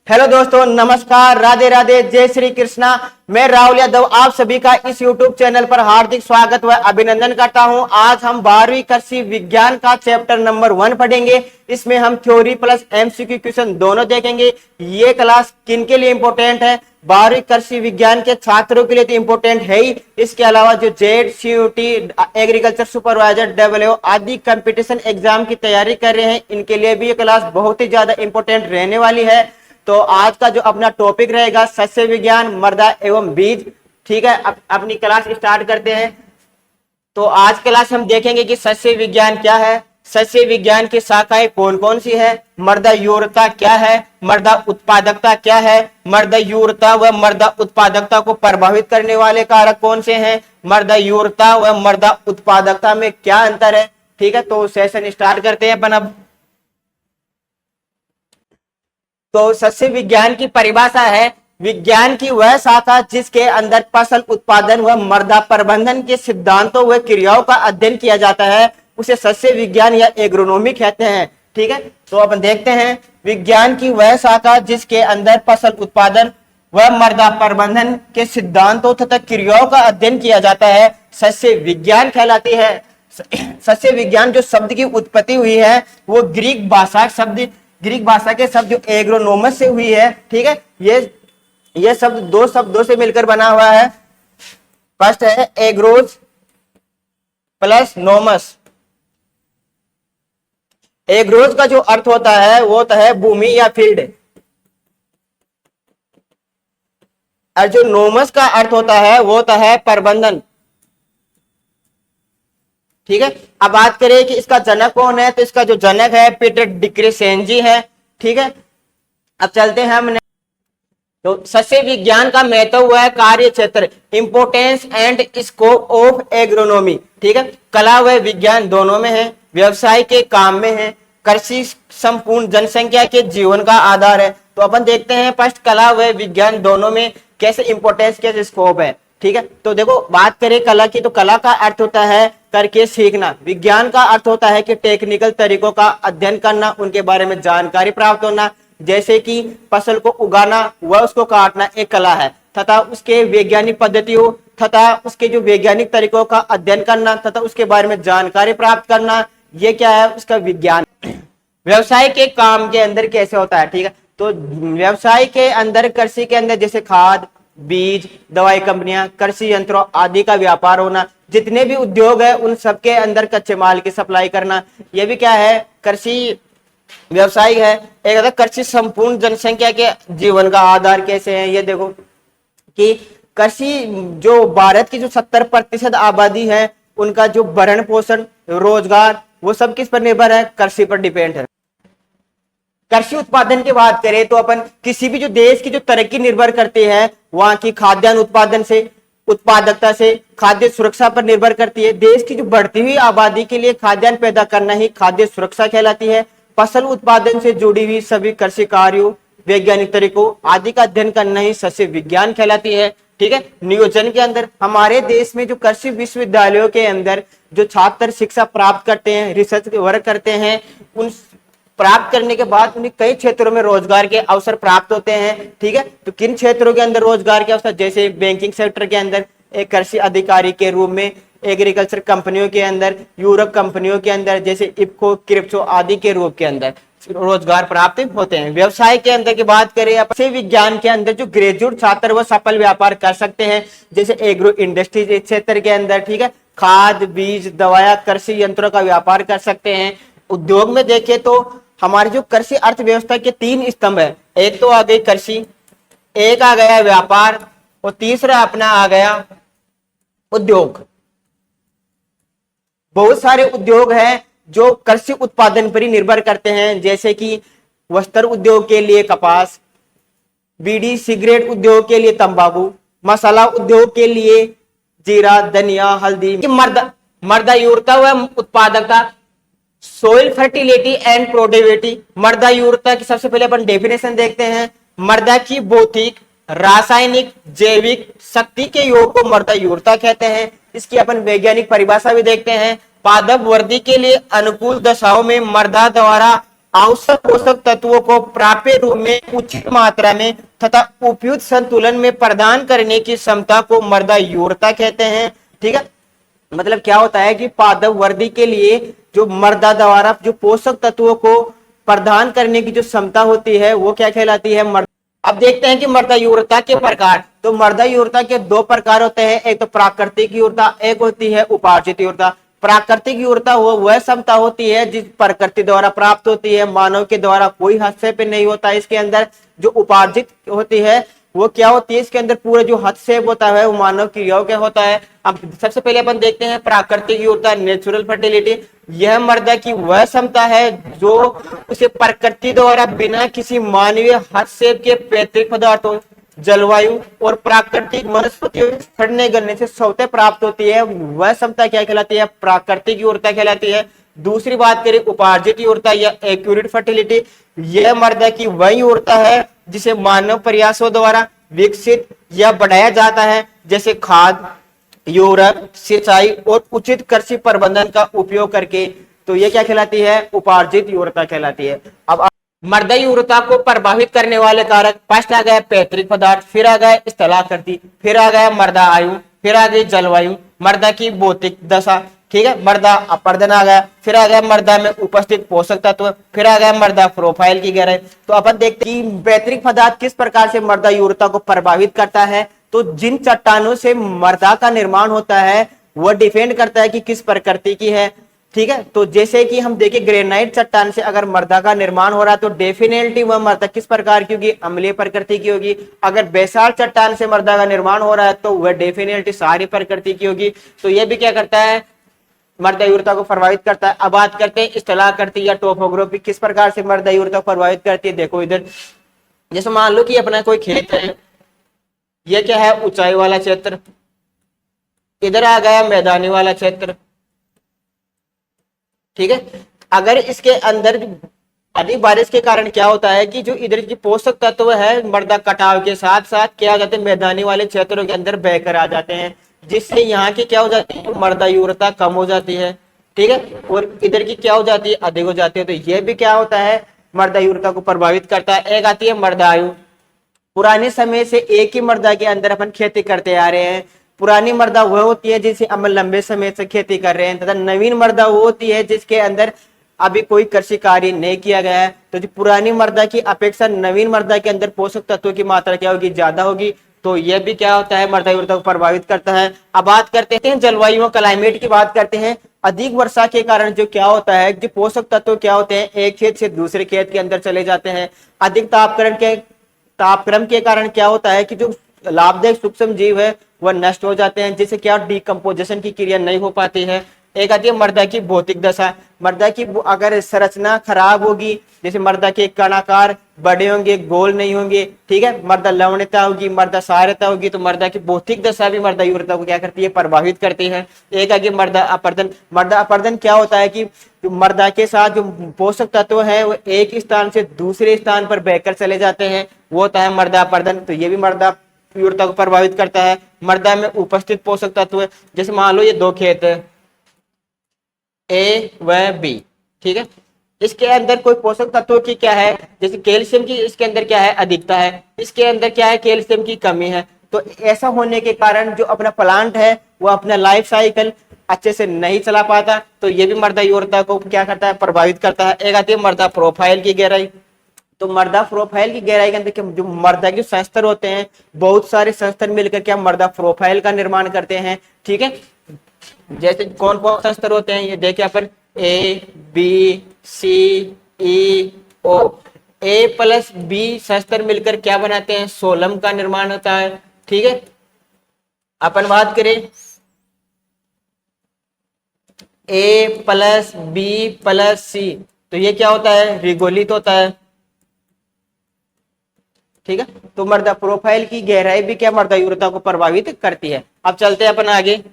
Hello दोस्तों, नमस्कार, राधे राधे, जय श्री कृष्णा। मैं राहुल यादव आप सभी का इस यूट्यूब चैनल पर हार्दिक स्वागत व अभिनंदन करता हूं। आज हम 12वीं कृषि विज्ञान का चैप्टर नंबर 1 पढ़ेंगे। इसमें हम थ्योरी प्लस एमसीक्यू क्वेश्चन दोनों देखेंगे। ये क्लास किन के लिए इंपॉर्टेंट है? 12वीं कृषि विज्ञान के छात्रों के लिए तो इंपॉर्टेंट है ही, इसके अलावा जो Z, CUT, agriculture supervisor, W आदि कंपटीशन एग्जाम की तैयारी कर रहे हैं, इनके लिए भी ये क्लास बहुत ही ज्यादा इंपॉर्टेंट रहने वाली है। तो आज का जो अपना टॉपिक रहेगा सस्य विज्ञान, मृदा एवं बीज। ठीक है, अपनी क्लास स्टार्ट करते हैं। तो आज क्लास हम देखेंगे कि सस्य विज्ञान क्या है, सस्य विज्ञान की शाखाएं कौन कौन सी है, मृदा यूरता क्या है, मृदा उत्पादकता क्या है, मृदा यूरता व मृदा उत्पादकता को प्रभावित करने वाले कारक कौन से हैं, मृदा यूरता व मृदा उत्पादकता में क्या अंतर है। ठीक है, तो सेशन स्टार्ट करते हैं अपन अब। तो सस्य विज्ञान की परिभाषा है विज्ञान की वह शाखा जिसके अंदर फसल उत्पादन व मृदा प्रबंधन के सिद्धांतों व क्रियाओं का अध्ययन किया जाता है, उसे सस्य विज्ञान या एग्रोनॉमी कहते हैं। ठीक है, तो अपन देखते हैं विज्ञान की वह शाखा जिसके अंदर फसल उत्पादन व मृदा प्रबंधन के सिद्धांतों तथा क्रियाओं का अध्ययन किया जाता है, सस्य विज्ञान कहलाती है। सस्य विज्ञान जो शब्द की उत्पत्ति हुई है वो ग्रीक भाषा के शब्द जो एग्रोनोमस से हुई है। ठीक है, ये शब्द दो शब्दों से मिलकर बना हुआ है। फर्स्ट है एग्रोज प्लस नोमस। एग्रोज का जो अर्थ होता है वो होता है भूमि या फील्ड, और जो नोमस का अर्थ होता है वो होता है प्रबंधन। ठीक है, अब बात करें कि इसका जनक कौन है, तो इसका जो जनक है पीटर डिक्रेसेंजी है। ठीक है, अब चलते हैं हमने। तो सस्य विज्ञान का महत्व है कार्य क्षेत्र, importance and scope of agronomy. ठीक है, कला व विज्ञान दोनों में है, व्यवसाय के काम में है, कृषि संपूर्ण जनसंख्या के जीवन का आधार है। तो अपन देखते हैं फर्स्ट कला व विज्ञान दोनों में कैसे इंपोर्टेंस, कैसे स्कोप है। ठीक है, तो देखो बात करें कला की, तो कला का अर्थ होता है करके सीखना, विज्ञान का अर्थ होता है कि टेक्निकल तरीकों का अध्ययन करना, उनके बारे में जानकारी प्राप्त होना, जैसे कि फसल को उगाना व उसको काटना एक कला है, तथा उसके वैज्ञानिक पद्धतियों तथा उसके जो वैज्ञानिक तरीकों का अध्ययन करना तथा उसके बारे में जानकारी प्राप्त करना, ये क्या है, उसका विज्ञान। व्यवसाय के काम के अंदर कैसे होता है। ठीक है, तो व्यवसाय के अंदर कृषि के अंदर जैसे खाद, बीज, दवाई कंपनियां, कृषि यंत्रों आदि का व्यापार होना, जितने भी उद्योग है उन सबके अंदर कच्चे माल की सप्लाई करना, ये भी क्या है, कृषि व्यवसाय है। एक कृषि संपूर्ण जनसंख्या के जीवन का आधार कैसे है, ये देखो कि कृषि जो भारत की जो 70% आबादी है उनका जो भरण पोषण, रोजगार, वो सब किस पर निर्भर है, कृषि पर डिपेंड है। कृषि उत्पादन की बात करें तो अपन किसी भी जो देश की जो तरक्की निर्भर करती है वहां की खाद्यान्न उत्पादन से, उत्पादकता से, खाद्य सुरक्षा पर निर्भर करती है। देश की जो बढ़ती हुई आबादी के लिए खाद्यान्न पैदा करना ही खाद्य सुरक्षा कहलाती है। फसल उत्पादन से जुड़ी हुई सभी कृषि कार्यों, वैज्ञानिक तरीकों आदि का अध्ययन करना ही सस्य विज्ञान कहलाती है। ठीक है, नियोजन के अंदर हमारे देश में जो कृषि विश्वविद्यालयों के अंदर जो छात्र शिक्षा प्राप्त करते हैं, रिसर्च वर्क करते हैं, उन प्राप्त करने के बाद उन्हें कई क्षेत्रों में रोजगार के अवसर प्राप्त होते हैं। ठीक है, तो किन क्षेत्रों के अंदर रोजगार के अवसर, जैसे बैंकिंग सेक्टर के अंदर एक कृषि अधिकारी के रूप में, एग्रीकल्चर कंपनियों के अंदर, यूरोप कंपनियों के अंदर जैसे इफ्को, क्रिप्सो आदि के रूप के अंदर रोजगार प्राप्त होते हैं। व्यवसाय के अंदर की बात करें, कृषि विज्ञान के अंदर जो ग्रेजुएट छात्र वो सफल व्यापार कर सकते हैं, जैसे एग्रो इंडस्ट्रीज क्षेत्र के अंदर। ठीक है, खाद, बीज, दवाया, कृषि यंत्रों का व्यापार कर सकते हैं। उद्योग में देखें तो हमारी जो कृषि अर्थव्यवस्था के 3 स्तंभ है, एक तो आ गई कृषि, एक आ गया व्यापार, और तीसरा अपना आ गया उद्योग। बहुत सारे उद्योग हैं जो कृषि उत्पादन पर ही निर्भर करते हैं, जैसे कि वस्त्र उद्योग के लिए कपास, बीड़ी सिगरेट उद्योग के लिए तंबाकू, मसाला उद्योग के लिए जीरा, धनिया, हल्दी। मृदा यूरता व उत्पादकता, सोइल फर्टिलिटी एंड प्रोडक्टिविटी। मृदा यूरता की सबसे पहले अपन डेफिनेशन देखते हैं। मृदा की भौतिक, रासायनिक, जैविक शक्ति के योग को मृदा यूरता कहते हैं। इसकी अपन वैज्ञानिक परिभाषा भी देखते हैं। पादप वृद्धि के लिए अनुकूल दशाओं में मृदा द्वारा आवश्यक पोषक तत्वों को प्राप्य रूप में उचित मात्रा में तथा उपयुक्त संतुलन में प्रदान करने की क्षमता को मृदा योग्यता कहते हैं। ठीक है, मतलब क्या होता है कि पादप वर्दी के लिए जो मृदा द्वारा जो पोषक तत्वों को प्रदान करने की जो क्षमता होती है वो क्या कहलाती है, मृदा। अब देखते हैं कि मृदा योग्यता के प्रकार। तो मृदा योग्यता के दो प्रकार होते हैं, एक तो प्राकृतिक योग्यता, एक होती है उपार्जित योग्यता। प्राकृतिक योग्यता वो वह क्षमता होती है जिस प्रकृति द्वारा प्राप्त होती है, मानव के द्वारा कोई हस्तक्षेप नहीं होता इसके अंदर। जो उपार्जित होती है वो क्या होती है, इसके अंदर पूरे जो हस्तक्षेप होता है वो मानव क्रियाओं का होता है। अब सबसे पहले अपन देखते हैं प्राकृतिक योग्यता, नेचुरल फर्टिलिटी। यह मृदा की वह क्षमता है जो उसे प्रकृति द्वारा बिना किसी मानवीय हस्तक्षेप के पैतृक पदार्थों, जलवायु और प्राकृतिक वनस्पतियों सड़ने गलने से स्वतः प्राप्त होती है। वह क्षमता क्या कहलाती है, प्राकृतिक योग्यता कहलाती है। दूसरी बात करें उपार्जित योग्यता या एक्यूरेट फर्टिलिटी, यह मृदा की वह योग्यता है जिसे मानव प्रयासों द्वारा विकसित या बढ़ाया जाता है, जैसे खाद, यूरक, सिंचाई और उचित कृषि प्रबंधन का उपयोग करके। तो ये क्या कहलाती है, उपार्जित योग्यता कहलाती है। अब मृदा योग्यता को प्रभावित करने वाले कारक, फर्स्ट आ गया पैतृक पदार्थ, फिर आ गया स्थलाकृति, फिर आ गया मृदा आयु, फिर आ गई जलवायु, मृदा की भौतिक दशा। ठीक है, मृदा अपरदन आ गया, फिर आ गया मृदा में उपस्थित पोषक तत्व, फिर आ गया मृदा प्रोफाइल की गहराई। तो अपन देखते हैं कि पैतृक पदार्थ किस प्रकार से मृदा योग्यता को प्रभावित करता है। तो जिन चट्टानों से मृदा का निर्माण होता है वह डिपेंड करता है कि किस प्रकृति की है। ठीक है, तो जैसे कि हम देखें ग्रेनाइट चट्टान से अगर मृदा का निर्माण हो रहा है तो डेफिनेटली वह मृदा किस प्रकार की होगी, अम्लीय प्रकृति की होगी। अगर बेसाल्ट चट्टान से मृदा का निर्माण हो रहा है तो वह डेफिनेटली सारी प्रकृति की होगी। तो यह भी क्या करता है, मृदा योग्यता को प्रभावित करता है। अब बात करते हैं स्थलाकृति या टोपोग्राफी किस प्रकार से मृदा योग्यता को प्रभावित करती है। देखो इधर, जैसे मान लो कि अपना कोई खेत है, यह क्या है, ऊंचाई वाला क्षेत्र, इधर आ गया मैदानी वाला क्षेत्र। ठीक है, अगर इसके अंदर अधिक बारिश के कारण क्या होता है कि जो इधर की पोषक तत्व है मृदा कटाव के साथ साथ क्या हो जाते हैं, मैदानी वाले क्षेत्रों के अंदर बहकर आ जाते हैं, जिससे यहाँ की क्या हो जाती है, मृदा योग्यता कम हो जाती है। ठीक है, और इधर की क्या हो जाती है, अधिक हो जाती है। तो ये भी क्या होता है, मृदा योग्यता को प्रभावित करता है। एक आती है मृदा आयु। पुराने समय से एक ही मृदा के अंदर अपन खेती करते आ रहे हैं। पुरानी मृदा वह होती है जिसे हम लंबे समय से खेती कर रहे हैं, तथा नवीन मृदा वो होती है जिसके अंदर अभी कोई कृषि कार्य नहीं किया गया है। तो जो पुरानी मृदा की अपेक्षा नवीन मृदा के अंदर पोषक तत्वों की मात्रा क्या होगी, ज्यादा होगी। तो यह भी क्या होता है, मृदा योग्यता को प्रभावित करता है। अब बात करते हैं जलवायु क्लाइमेट की बात करते हैं। अधिक वर्षा के कारण जो क्या होता है, जो पोषक तत्व क्या होते हैं एक खेत से दूसरे खेत के अंदर चले जाते हैं। अधिक तापक्रम के कारण क्या होता है कि जो लाभदायक सूक्ष्म जीव है वह नष्ट हो जाते हैं, जिससे क्या डिकम्पोजिशन की क्रिया नहीं हो पाती है। एक आती है मृदा की भौतिक दशा। मृदा की अगर संरचना खराब होगी, जैसे मृदा के कणाकार बड़े होंगे, गोल नहीं होंगे, ठीक है, मृदा लवणता होगी, मृदा क्षारता होगी, तो मृदा की भौतिक दशा भी मृदा योग्यता को क्या करती है, प्रभावित करती है। एक आगे मृदा अपरदन। मृदा अपरदन क्या होता है कि मृदा के साथ जो पोषक तत्व है वो एक स्थान से दूसरे स्थान पर बहकर चले जाते हैं, वो होता है मृदा अपरदन। तो ये भी मृदा योग्यता को प्रभावित करता है। मृदा में उपस्थित पोषक तत्व, जैसे मान लो ये दो खेत है ए व बी, ठीक है, इसके अंदर कोई पोषक तत्वों की क्या है, जैसे कैल्शियम की इसके अंदर क्या है, अधिकता है, इसके अंदर क्या है, कैल्शियम की कमी है। तो ऐसा होने के कारण जो अपना प्लांट है वो अपना लाइफ साइकिल अच्छे से नहीं चला पाता। तो ये भी मृदा योग्यता को क्या करता है, प्रभावित करता है। एक आती है मृदा प्रोफाइल की गहराई। तो मृदा प्रोफाइल की गहराई के अंदर जो मृदा के संस्तर होते हैं, बहुत सारे संस्तर मिलकर क्या मृदा प्रोफाइल का निर्माण करते हैं। ठीक है, जैसे कौन कौन संस्तर होते हैं ये देखिए अपन, A B C E O. A plus B संस्तर मिलकर क्या बनाते हैं, सोलम का निर्माण होता है। ठीक है, अपन बात करें ए प्लस बी प्लस सी, तो ये क्या होता है, रिगोलित होता है। ठीक है, तो मृदा प्रोफाइल की गहराई भी क्या मृदा योग्यता को प्रभावित करती है। अब चलते हैं अपन आगे।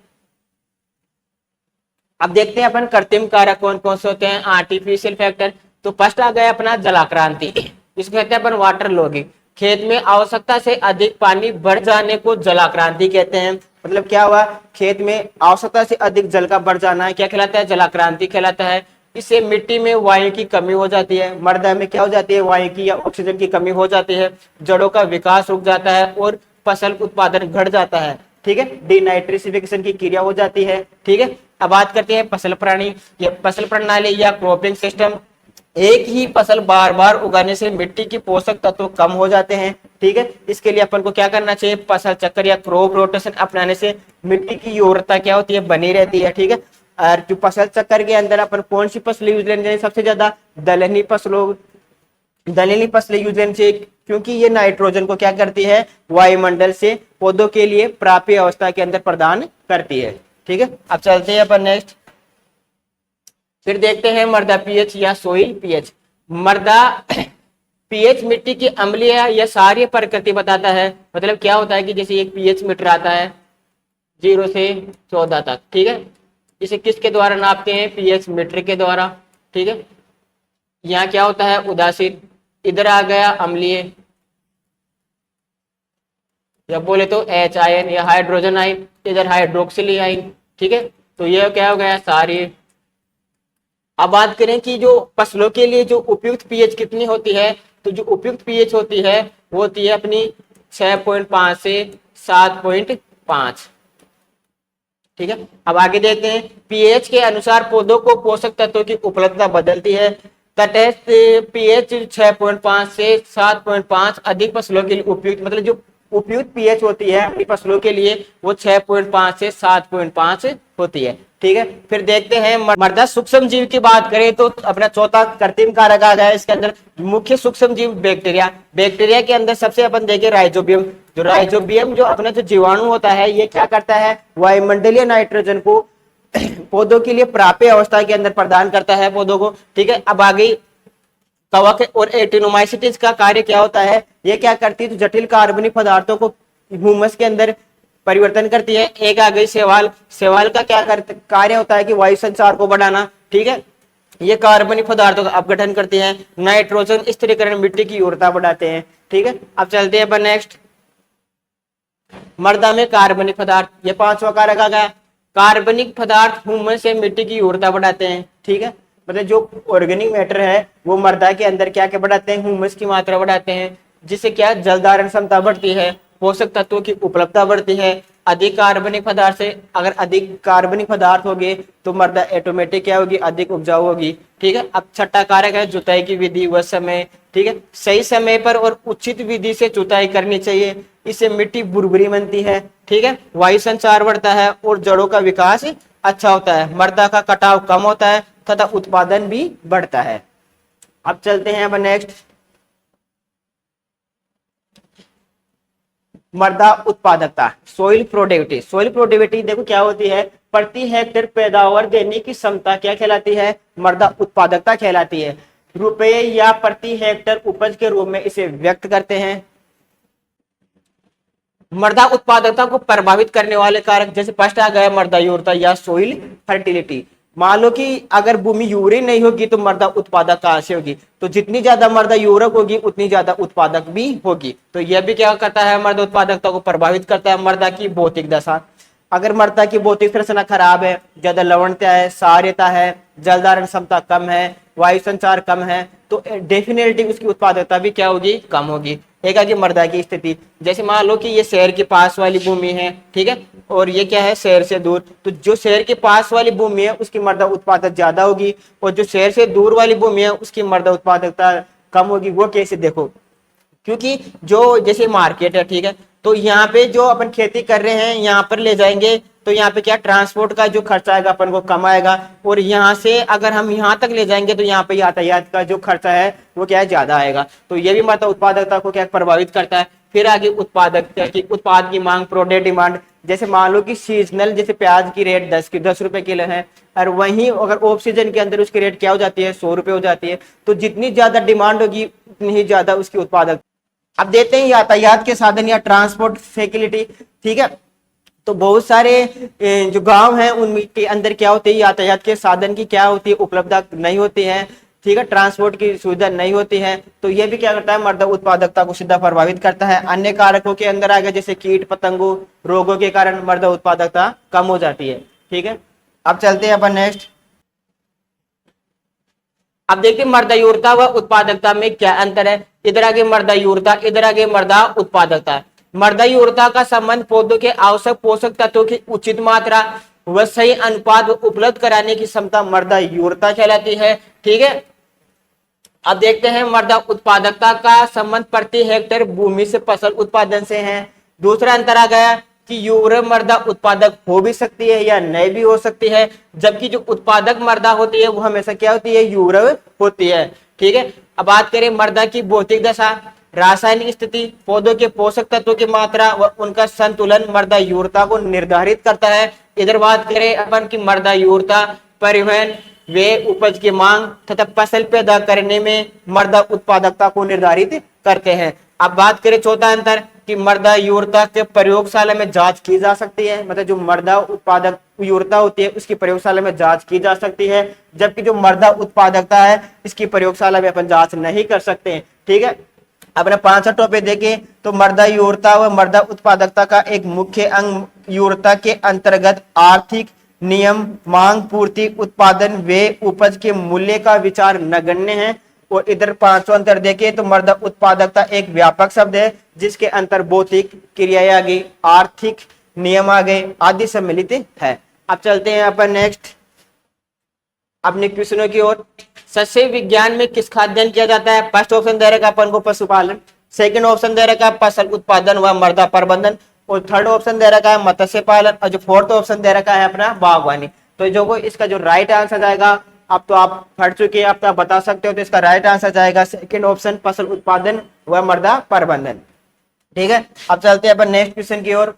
अब देखते हैं अपन कृत्रिम कारक कौन कौन से होते हैं, आर्टिफिशियल फैक्टर। तो फर्स्ट आ गया अपना जलाक्रांति, इसको कहते हैं अपन वाटर लॉगिंग। खेत में आवश्यकता से अधिक पानी बढ़ जाने को जलाक्रांति कहते हैं। मतलब क्या हुआ, खेत में आवश्यकता से अधिक जल का बढ़ जाना है क्या कहलाता है, जलाक्रांति कहलाता है। इससे मिट्टी में वायु की कमी हो जाती है, मृदा में क्या हो जाती है, वायु की या ऑक्सीजन की कमी हो जाती है, जड़ों का विकास रुक जाता है और फसल उत्पादन घट जाता है। ठीक है, डिनाइट्रिफिकेशन की क्रिया हो जाती है। ठीक है, अब बात करते हैं फसल प्रणाली। ये फसल प्रणाली या क्रॉपिंग सिस्टम, एक ही फसल बार बार उगाने से मिट्टी की पोषक तत्व कम हो जाते हैं। ठीक है, इसके लिए अपन को क्या करना चाहिए, फसल चक्र या क्रॉप रोटेशन अपनाने से मिट्टी की उर्वरता क्या होती है, बनी रहती है। ठीक है, और जो फसल चक्र के अंदर अपन कौन सी फसल यूज लेनी चाहिए, सबसे ज्यादा दलहनी फसलें यूज लेनी चाहिए, क्योंकि ये नाइट्रोजन को क्या करती है, वायुमंडल से पौधों के लिए प्राप्य अवस्था के अंदर प्रदान करती है। ठीक है, अब चलते हैं अपन नेक्स्ट, फिर देखते हैं मृदा पीएच या सोइल पीएच। मृदा पीएच मिट्टी की अम्लीय या क्षारीय प्रकृति बताता है। मतलब क्या होता है कि जैसे एक पीएच मीटर आता है 0 से 14 तक। ठीक है, इसे किसके द्वारा नापते हैं, पीएच मीटर के द्वारा। ठीक है, यहाँ क्या होता है, उदासीन, इधर आ गया अम्लीय, या बोले तो एच आयन या हाइड्रोजन आयन, इधर हाइड्रोक्सिल आयन। ठीक है, तो यह क्या हो गया, क्षारीय। अब बात करें कि जो फसलों के लिए जो उपयुक्त पीएच कितनी होती है, तो जो उपयुक्त पीएच होती है वो होती है अपनी 6.5 से 7.5। ठीक है, अब आगे देखते हैं, पीएच के अनुसार पौधों को पोषक तत्वों की उपलब्धता बदलती है। तटस्थ पीएच 6.5 से 7.5 अधिक फसलों के लिए उपयुक्त, मतलब जो उपयुक्त पीएच होती है अपनी फसलों के लिए वो 6.5 से 7.5 होती है। ठीक है, फिर देखते हैं मृदा सूक्ष्म जीव की बात करें तो अपना चौथा कृत्रिम कारक आ गया। इसके अंदर मुख्य सूक्ष्म जीव बैक्टीरिया। बैक्टीरिया के अंदर सबसे अपन देखें राइजोबियम। जो राइजोबियम जो अपना जो जीवाणु होता है, ये क्या करता है, वायुमंडलीय नाइट्रोजन को पौधों के लिए प्राप्य अवस्था के अंदर प्रदान करता है पौधों को। ठीक है, अब आगे कवक और एक्टिनोमाइसिटिस का कार्य क्या होता है, ये क्या करती है, तो जटिल कार्बनिक पदार्थों को ह्यूमस के अंदर परिवर्तन करती है। एक आ गई शैवाल। शैवाल का क्या कार्य होता है कि वायु संचार को बढ़ाना। ठीक है, ये कार्बनिक पदार्थों का अपघटन करती है। नाइट्रोजन स्थिरीकरण मिट्टी की उर्वरता बढ़ाते हैं। ठीक है, अब चलते हैं अपन नेक्स्ट, मृदा में कार्बनिक पदार्थ। ये पांचवा कारक आ गया। कार्बनिक पदार्थ ह्यूमस से मिट्टी की उर्वरता बढ़ाते हैं। ठीक है, मतलब जो ऑर्गेनिक मैटर है वो मृदा के अंदर क्या क्या बढ़ाते हैं, ह्यूमस की मात्रा बढ़ाते हैं, जिससे क्या जल धारण क्षमता बढ़ती है, पोषक तत्वों की उपलब्धता बढ़ती है। अधिक कार्बनिक पदार्थ से, अगर अधिक कार्बनिक पदार्थ होंगे तो मृदा ऑटोमेटिक क्या होगी, अधिक उपजाऊ होगी। ठीक है, अब छठा कारक है जुताई की विधि व समय। ठीक है, सही समय पर और उचित विधि से जुताई करनी चाहिए, इससे मिट्टी बुरबुरी बनती है। ठीक है, वायु संचार बढ़ता है और जड़ों का विकास अच्छा होता है, मृदा का कटाव कम होता है तथा उत्पादन भी बढ़ता है। अब चलते हैं अब नेक्स्ट, मृदा उत्पादकता, सोइल प्रोडक्टिविटी। सोइल प्रोडक्टिविटी देखो क्या होती है, प्रति हेक्टेयर पैदावार देने की क्षमता क्या कहलाती है, मृदा उत्पादकता कहलाती है। रुपए या प्रति हेक्टेयर उपज के रूप में इसे व्यक्त करते हैं। मृदा उत्पादकता को प्रभावित करने वाले कारक, जैसे फर्स्ट आ गया मृदा उर्वरता या सोइल फर्टिलिटी। मान लो कि अगर भूमि यूरी नहीं होगी तो मृदा उत्पादक कहां से होगी, तो जितनी ज्यादा मृदा यूरक होगी उतनी ज्यादा उत्पादक भी होगी। तो यह भी क्या करता है, मृदा उत्पादकता को प्रभावित करता है। मृदा की भौतिक दशा, अगर मृदा की भौतिक संरचना खराब है, ज्यादा लवणता है, क्षारीयता है, जल धारण क्षमता कम है, वायु संचार कम है, तो डेफिनेटली उसकी उत्पादकता भी क्या होगी, कम होगी। एक आगे मृदा की स्थिति, जैसे मान लो कि ये शहर के पास वाली भूमि है, ठीक है, और ये क्या है, शहर से दूर, तो जो शहर के पास वाली भूमि है उसकी मृदा उत्पादकता ज्यादा होगी, और जो शहर से दूर वाली भूमि है उसकी मृदा उत्पादकता कम होगी। वो कैसे, देखो, क्योंकि जो जैसे मार्केट है, ठीक है, तो यहाँ पे जो अपन खेती कर रहे हैं यहाँ पर ले जाएंगे तो यहाँ पे क्या ट्रांसपोर्ट का जो खर्चा आएगा अपन को कम आएगा, और यहाँ से अगर हम यहाँ तक ले जाएंगे तो यहाँ पे यातायात का जो खर्चा है वो क्या है, ज्यादा आएगा। तो ये भी मतलब उत्पादकता को क्या प्रभावित करता है। फिर आगे उत्पादकता की, उत्पाद की मांग, प्रोडक्ट डिमांड, जैसे मान लो कि सीजनल जैसे प्याज की रेट 10 रुपए किलो है, और वहीं अगर ऑफ सीजन के अंदर उसकी रेट क्या हो जाती है, 100 रुपए हो जाती है। तो जितनी ज्यादा डिमांड होगी उतनी ही ज्यादा उसकी उत्पादक। अब देते हैं यातायात के साधन या ट्रांसपोर्ट फैसिलिटी, ठीक है, तो बहुत सारे जो गांव हैं उनके अंदर क्या होती है, यातायात के साधन की क्या होती है, उपलब्धता नहीं होती है, ठीक है, ट्रांसपोर्ट की सुविधा नहीं होती है। तो ये भी क्या करता है, मृदा उत्पादकता को सीधा प्रभावित करता है। अन्य कारकों के अंदर आ गए जैसे कीट पतंगों, रोगों के कारण मृदा उत्पादकता कम हो जाती है। ठीक है, अब चलते हैं अपन नेक्स्ट, अब देखिए मर्दायुरता व उत्पादकता में क्या अंतर है। इधर आगे मर्दायुरता, इधर आगे मर्दा उत्पादकता। मर्दायुरता का संबंध पौधों के आवश्यक पोषक तत्वों की उचित मात्रा व सही अनुपात उपलब्ध कराने की क्षमता मर्दायुरता कहलाती है। ठीक है, अब देखते हैं मृदा उत्पादकता का संबंध प्रति हेक्टेयर भूमि से फसल उत्पादन से है। दूसरा अंतर आ गया कि यूरिया मृदा उत्पादक हो भी सकती है या नहीं भी हो सकती है, जबकि जो उत्पादक मृदा होती है वो हमेशा क्या होती है, यूरिया होती है। ठीक है, अब बात करें मृदा की भौतिक दशा, रासायनिक स्थिति, पौधों के पोषक तत्वों की मात्रा व उनका संतुलन मर्दायुरता को निर्धारित करता है। इधर बात करें अपन की मर्दायुरता परिवहन वे उपज की मांग तथा फसल पैदा करने में मृदा उत्पादकता को निर्धारित करते हैं। अब बात करें चौथा अंतर कि मर्दायुरता के प्रयोगशाला में जांच की जा सकती है, मतलब जो मृदा उत्पादक यूरता होती है उसकी प्रयोगशाला में जांच की जा सकती है, जबकि जो मृदा उत्पादकता है इसकी प्रयोगशाला में अपन जांच नहीं कर सकते। ठीक है, अपने 5 टॉपिक देखें तो मर्दायुरता व मृदा उत्पादकता का एक मुख्य अंग यूरता के अंतर्गत आर्थिक नियम, मांग, पूर्ति, उत्पादन वे उपज के मूल्य का विचार नगण्य है। और इधर 5वां अंतर देखें तो मृदा उत्पादकता एक व्यापक शब्द है जिसके अंतर भौतिक क्रियाएं आ गई, आर्थिक नियम आ गए आदि सम्मिलित है। अब चलते हैं अपन नेक्स्ट अपने क्वेश्चनों की ओर। सस्य विज्ञान में किसका अध्ययन किया जाता है। फर्स्ट ऑप्शन दे रखा है अपन को पशुपालन, सेकंड ऑप्शन दे रखा है फसल उत्पादन व मृदा प्रबंधन, और थर्ड ऑप्शन दे रखा है मत्स्य पालन, और जो फोर्थ ऑप्शन दे रखा है अपना बागवानी। तो जो को इसका जो राइट आंसर जाएगा, अब तो आप पढ़ चुके हैं, आप तो बता सकते हो, तो इसका राइट आंसर जाएगा सेकंड ऑप्शन फसल उत्पादन व मृदा प्रबंधन। ठीक है, अब चलते हैं अपन नेक्स्ट क्वेश्चन की ओर।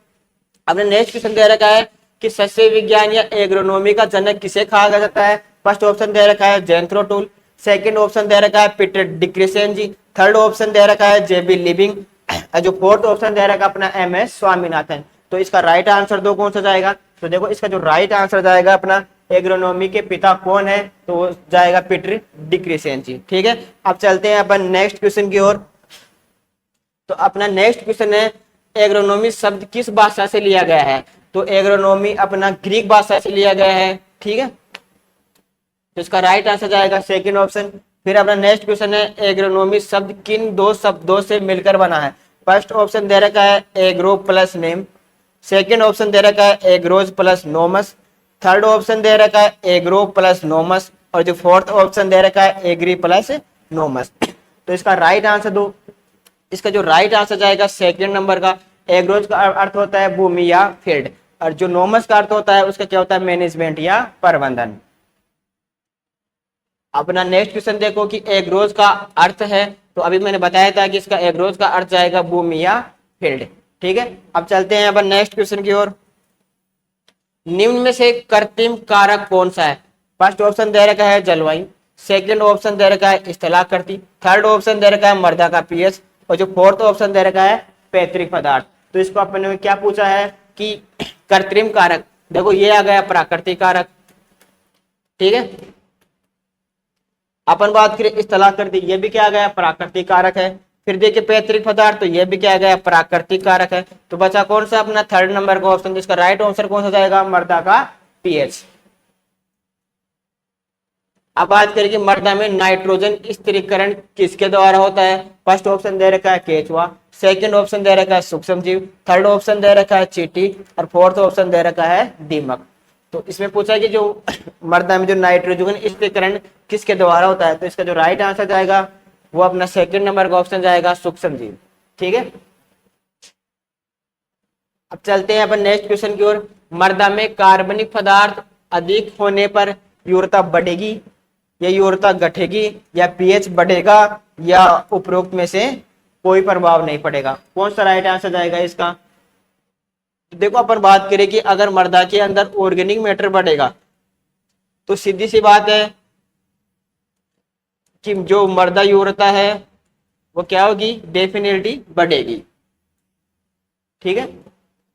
अपने नेक्स्ट क्वेश्चन दे रखा है कि सस्य विज्ञान या एग्रोनॉमी का जनक किसे कहा जाता है। फर्स्ट ऑप्शन दे रखा है जेंथ्रो टूल, सेकंड ऑप्शन दे रखा है पीटर डिक्रिसेंजी, थर्ड ऑप्शन दे रखा है जेबी लिविंग, जो फोर्थ ऑप्शन दे रखा है अपना एमएस स्वामीनाथन। तो इसका राइट आंसर दो कौन सा जाएगा। तो देखो इसका जो राइट आंसर जाएगा अपना एग्रोनॉमी के पिता कौन है, तो वो जाएगा पीटर डिक्रिसेंजी। ठीक है, अब चलते हैं अपन नेक्स्ट क्वेश्चन की ओर। तो अपना नेक्स्ट क्वेश्चन है एग्रोनॉमी शब्द किस भाषा से लिया गया है। तो एग्रोनॉमी अपना ग्रीक भाषा से लिया गया है। ठीक है, तो इसका राइट आंसर जाएगा सेकंड ऑप्शन। फिर अपना नेक्स्ट क्वेश्चन है एग्रोनॉमी शब्द किन दो शब्दों से मिलकर बना है। फर्स्ट ऑप्शन दे रखा है agro plus name, second option दे रखा है agros plus nomos, third option दे रखा है एग्रो प्लस नोमस, और जो फोर्थ ऑप्शन दे रखा है एग्री प्लस नोमस। तो इसका राइट आंसर दो। इसका जो राइट आंसर जाएगा सेकंड नंबर का। एग्रोज का अर्थ होता है भूमि या फील्ड, और जो नोमस का अर्थ होता है उसका क्या होता है मैनेजमेंट या प्रबंधन। अपना नेक्स्ट क्वेश्चन देखो कि एग्रोज का अर्थ है, तो अभी मैंने बताया था कि इसका एग्रोज का अर्थ जाएगा भूमि या फील्ड। ठीक है, अब चलते हैं अपन नेक्स्ट क्वेश्चन की ओर। निम्न में से कृत्रिम कारक कौन सा है। फर्स्ट ऑप्शन दे रखा है जलवायु, सेकंड ऑप्शन दे रखा है स्थलाकृति, थर्ड ऑप्शन दे रखा है मृदा का पीएच, और जो फोर्थ ऑप्शन दे रखा है पैतृक पदार्थ। तो इसको अपन ने क्या पूछा है कि कृत्रिम कारक। देखो ये आ गया प्राकृतिक कारक। ठीक है, अपन बात करें स्थलाकृति, ये भी क्या आ गया प्राकृतिक कारक है। फिर देखिए पैतृक पदार्थ, तो ये भी क्या आ गया प्राकृतिक कारक है। तो बचा कौन सा अपना थर्ड नंबर का ऑप्शन। इसका राइट आंसर कौन सा जाएगा मृदा का पीएच। अब बात करें कि मृदा में नाइट्रोजन स्थिरीकरण किसके द्वारा होता है। फर्स्ट ऑप्शन दे रखा है केचुआ, सेकंड ऑप्शन दे रखा है सूक्ष्म जीव, थर्ड ऑप्शन दे रखा है चींटी, और फोर्थ ऑप्शन दे रखा है दीमक। तो इसमें पूछा है कि जो मृदा में जो नाइट्रोजन स्थिरीकरण किसके द्वारा होता है। तो इसका जो राइट आंसर जाएगा वो अपना सेकंड नंबर का ऑप्शन जाएगा सूक्ष्म जीव। ठीक है, अब चलते हैं अपन नेक्स्ट क्वेश्चन की ओर। मृदा में कार्बनिक पदार्थ अधिक होने पर यूरता बढ़ेगी या यूरता घटेगी, या पीएच बढ़ेगा, या उपरोक्त में से कोई प्रभाव नहीं पड़ेगा। कौन सा राइट आंसर जाएगा इसका। देखो अपन बात करें कि अगर मृदा के अंदर ऑर्गेनिक मैटर बढ़ेगा तो सीधी सी बात है कि जो मृदा यूरता है वो क्या होगी डेफिनेटली बढ़ेगी। ठीक है,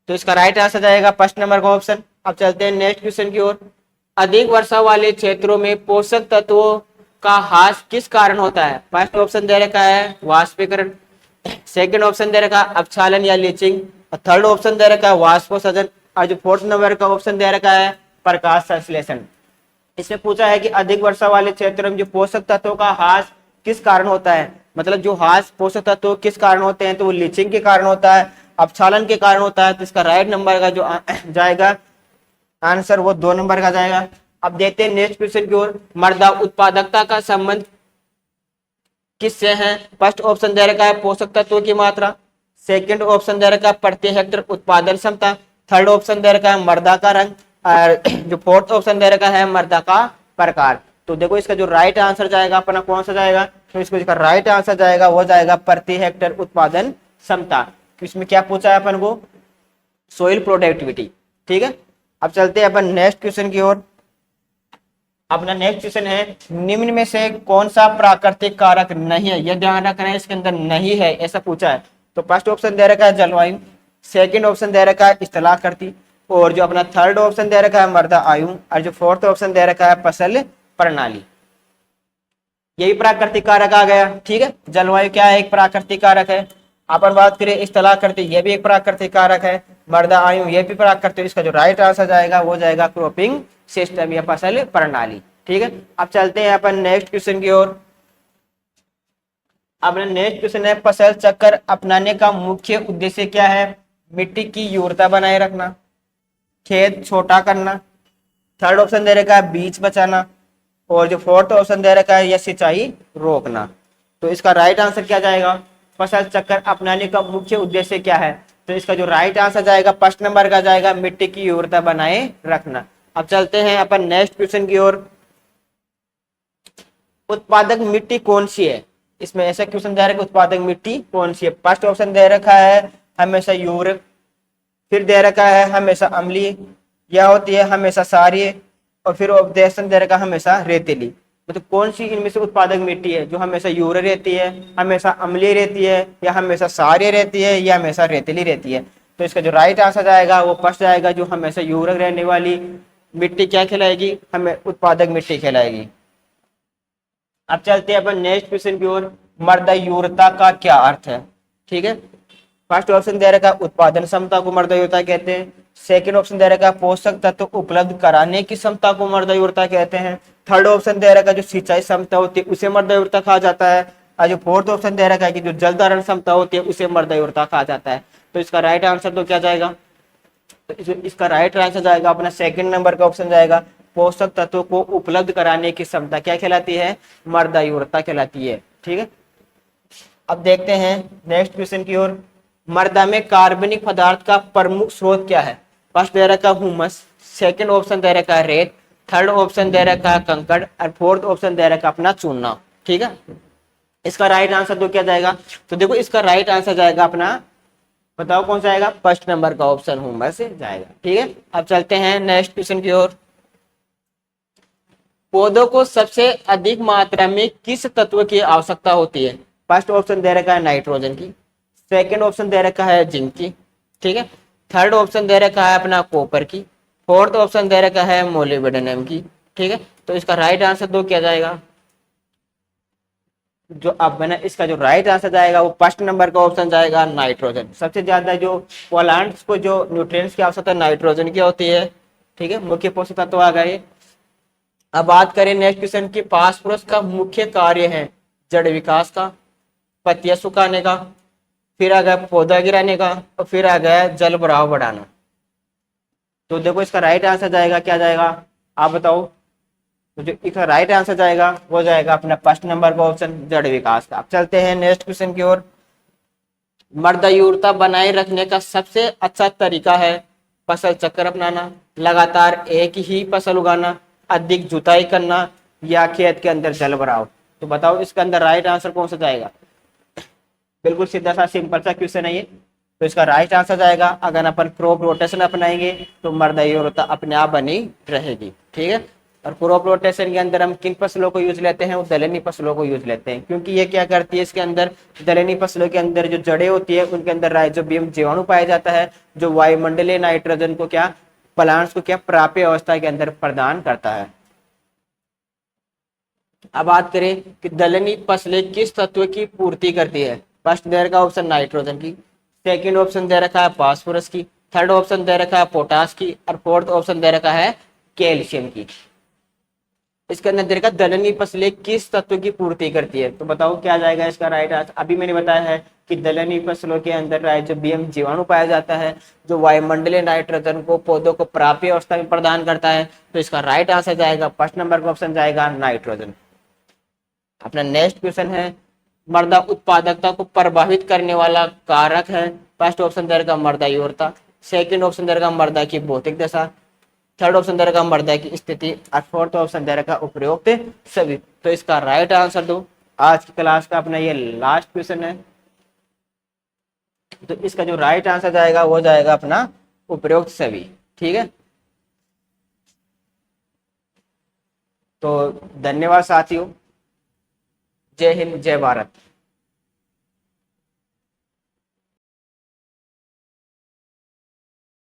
तो इसका राइट आंसर जाएगा फर्स्ट नंबर का ऑप्शन। अब चलते हैं नेक्स्ट क्वेश्चन की ओर। अधिक वर्षा वाले क्षेत्रों में पोषक तत्वों का ह्रास किस कारण होता है। फर्स्ट ऑप्शन दे रखा है वाष्पीकरण, सेकंड ऑप्शन दे रखा है अपक्षालन या लीचिंग, और थर्ड ऑप्शन दे रखा है वाष्पोत्सर्जन, और जो फोर्थ नंबर का ऑप्शन दे रखा है प्रकाश संश्लेषण। इसमें पूछा है कि अधिक वर्षा वाले क्षेत्रों में जो पोषक तत्वों का ह्रास किस कारण होता है, मतलब जो ह्रास पोषक तत्व किस कारण होते हैं, तो वो लीचिंग के कारण होता है, अपक्षालन के कारण होता है। तो इसका राइट नंबर का जो जाएगा आंसर वो 2 नंबर का जाएगा। अब देखते हैं नेक्स्ट क्वेश्चन की ओर। मृदा उत्पादकता का संबंध किससे है? फर्स्ट ऑप्शन दे रखा है पोषक तत्वों की मात्रा, सेकंड ऑप्शन दे रखा है प्रति हेक्टेयर उत्पादन क्षमता, थर्ड ऑप्शन दे रखा है मृदा का रंग, और जो फोर्थ ऑप्शन दे रखा है मृदा का प्रकार। तो देखो इसका जो राइट आंसर जाएगा अपना कौन सा जाएगा, तो इसका राइट आंसर जाएगा वो जाएगा प्रति हेक्टेयर उत्पादन क्षमता। इसमें क्या पूछा है अपन को? Soil productivity. ठीक है, अब चलते हैं अपन नेक्स्ट क्वेश्चन की ओर। अपना नेक्स्ट क्वेश्चन है निम्न में से कौन सा प्राकृतिक कारक नहीं है, यह ध्यान रखना है इसके अंदर नहीं है ऐसा पूछा है। तो फर्स्ट ऑप्शन दे रखा है जलवायु, सेकंड ऑप्शन दे रखा है स्थलाकृति, और जो अपना थर्ड ऑप्शन दे रखा है मृदा आयु, और जो फोर्थ ऑप्शन दे रखा है फसल प्रणाली। यही प्राकृतिक कारक आ गया। ठीक है, जलवायु क्या है? एक प्राकृतिक कारक है। अपन बात करें स्थलाकृति, ये भी एक प्राकृतिक कारक है। मृदा आयु ये भी प्राकृतिक। इसका जो राइट आंसर जाएगा वो जाएगा क्रॉपिंग सिस्टम या फसल प्रणाली। ठीक है, अब चलते हैं अपन नेक्स्ट क्वेश्चन की ओर। अपना नेक्स्ट क्वेश्चन है फसल चक्र अपनाने का मुख्य उद्देश्य क्या है? मिट्टी की उर्वरता बनाए रखना, खेत छोटा करना, थर्ड ऑप्शन दे रखा है बीज बचाना, और जो फोर्थ ऑप्शन दे रखा है यह सिंचाई रोकना। तो इसका राइट आंसर क्या जाएगा? फसल चक्र अपनाने का मुख्य उद्देश्य क्या है? तो इसका जो राइट आंसर जाएगा फर्स्ट नंबर का जाएगा मिट्टी की उर्वरता बनाए रखना। अब चलते हैं अपन नेक्स्ट क्वेश्चन की ओर। उत्पादक मिट्टी कौन सी है? इसमें ऐसा क्वेश्चन दे रखा है उत्पादक मिट्टी कौन सी है। फर्स्ट ऑप्शन दे रखा है हमेशा यूरिक, फिर दे रखा है हमेशा अम्लीय, या होती है हमेशा क्षारीय, और फिर ऑप्शन दे रखा है हमेशा रेतीली। मतलब कौन सी इनमें से उत्पादक मिट्टी है जो हमेशा यूरिक रहती है, हमेशा अम्लीय रहती है, या हमेशा क्षारीय रहती है, या हमेशा रेतीली रहती है? तो इसका जो राइट आंसर जाएगा वो फर्स्ट जाएगा, जो हमेशा यूरिक रहने वाली मिट्टी क्या कहलाएगी? हमें उत्पादक मिट्टी कहलाएगी। अब चलते हैं अपन नेक्स्ट क्वेश्चन की ओर। मृदा उर्वरता का क्या अर्थ है? ठीक है, फर्स्ट ऑप्शन दे रखा है उत्पादन क्षमता को मृदा उर्वरता कहते हैं, सेकंड ऑप्शन दे रखा है पोषक तत्व उपलब्ध कराने की क्षमता को मृदा उर्वरता कहते हैं, थर्ड ऑप्शन दे रखा है जो सिंचाई क्षमता होती है उसे मृदा उर्वरता कहा जाता है, और जो फोर्थ ऑप्शन दे रखा है कि जो जल धारण क्षमता होती है उसे मृदा उर्वरता कहा जाता है। तो इसका राइट आंसर तो क्या जाएगा? तो इसका राइट आंसर जाएगा अपना सेकंड नंबर का ऑप्शन जाएगा पोषक तत्वों को उपलब्ध कराने की क्षमता क्या कहलाती है? मृदा उर्वरता कहलाती है। ठीक है, अब देखते हैं नेक्स्ट क्वेश्चन की ओर। मृदा में कार्बनिक पदार्थ का प्रमुख स्रोत क्या है? फर्स्ट दे रखा है हुमस, सेकंड ऑप्शन दे रखा है रेत, थर्ड ऑप्शन दे रखा है कंकड़, और फोर्थ ऑप्शन दे रखा है अपना चूना। ठीक है, इसका राइट आंसर तो क्या जाएगा? तो देखो इसका राइट आंसर जाएगा अपना, बताओ कौन सा आएगा? फर्स्ट नंबर का ऑप्शन हुमस से जाएगा। ठीक है, अब चलते हैं नेक्स्ट क्वेश्चन की ओर। पौधों को सबसे अधिक मात्रा में किस तत्व की आवश्यकता होती है? फर्स्ट ऑप्शन दे रखा है नाइट्रोजन की, सेकंड ऑप्शन दे रखा है जिंक की, ठीक है, थर्ड ऑप्शन दे रखा है अपना कॉपर की, फोर्थ ऑप्शन दे रखा है मोलिब्डेनम की। ठीक है, तो इसका राइट आंसर तो क्या जाएगा? जो अब बना इसका जो राइट आंसर जाएगा वो फर्स्ट नंबर का ऑप्शन जाएगा नाइट्रोजन। सबसे ज्यादा जो प्लांट्स को जो न्यूट्रिएंट्स की आवश्यकता नाइट्रोजन की होती है। ठीक है, मुख्य पोषक तत्व आ गए। अब बात करें नेक्स्ट क्वेश्चन की। फास्फोरस का मुख्य कार्य है जड़ विकास का, पत्तियां सुखाने का, फिर आ गया पौधा गिराने का, और फिर आ गया जल भराव बढ़ाना। तो देखो इसका राइट आंसर जाएगा क्या जाएगा? आप बताओ। तो जो इसका राइट आंसर जाएगा वो जाएगा अपना फर्स्ट नंबर का ऑप्शन जड़ विकास का। अब चलते हैं नेक्स्ट क्वेश्चन की ओर। मृदा उर्वरता बनाए रखने का सबसे अच्छा तरीका है फसल चक्र अपनाना, लगातार एक ही फसल उगाना, अधिक जुताई करना, या खेत के अंदर जल भराव। तो बताओ इसके अंदर राइट आंसर कौन सा जाएगा? बिल्कुल सीधा सा सिंपल सा क्वेश्चन है ये। तो इसका राइट आंसर जाएगा अगर अपन क्रॉप रोटेशन अपनाएंगे तो मृदा उर्वरता अपने आप बनी रहेगी। ठीक है, और क्रॉप रोटेशन के अंदर हम किन फसलों को यूज लेते हैं? वो दलहनी फसलों को यूज लेते हैं, क्योंकि ये क्या करती है इसके अंदर दलहनी फसलों के अंदर जो जड़ें होती है उनके अंदर राइजोबियम जीवाणु पाया जाता है, जो वायुमंडलीय नाइट्रोजन को क्या प्लांट्स को क्या प्राप्य अवस्था के अंदर प्रदान करता है। अब बात करें कि दलहनी फसलें किस तत्व की पूर्ति करती है? फर्स्ट दे रखा ऑप्शन नाइट्रोजन की, सेकंड ऑप्शन दे रखा है फास्फोरस की, थर्ड ऑप्शन दे रखा है पोटास की, और फोर्थ ऑप्शन दे रखा है कैल्शियम की। इसके अंदर दे रखा दलहनी फसलें किस तत्व की पूर्ति करती है, तो बताओ क्या जाएगा इसका राइट आंसर। अभी मैंने बताया है कि दलहनी फसलों के अंदर राइजोबियम जीवाणु पाया जाता है जो वायुमंडलीय नाइट्रोजन को पौधों को प्राप्य अवस्था में प्रदान करता है। तो इसका राइट आंसर जाएगा फर्स्ट नंबर का ऑप्शन जाएगा नाइट्रोजन। अपना नेक्स्ट क्वेश्चन है, मृदा उत्पादकता को प्रभावित करने वाला कारक है। फर्स्ट ऑप्शन रहेगा मृदा योग्यता, सेकंड ऑप्शन रहेगा मृदा की भौतिक दशा, थर्ड ऑप्शन दे रखा मृदा की स्थिति और फोर्थ ऑप्शन दे रखा उपरोक्त सभी। तो इसका राइट आंसर दो। आज की क्लास का अपना ये लास्ट क्वेश्चन है, तो इसका जो राइट आंसर जाएगा वो जाएगा अपना उपरोक्त सभी। ठीक है, तो धन्यवाद साथियों, जय हिंद जय भारत।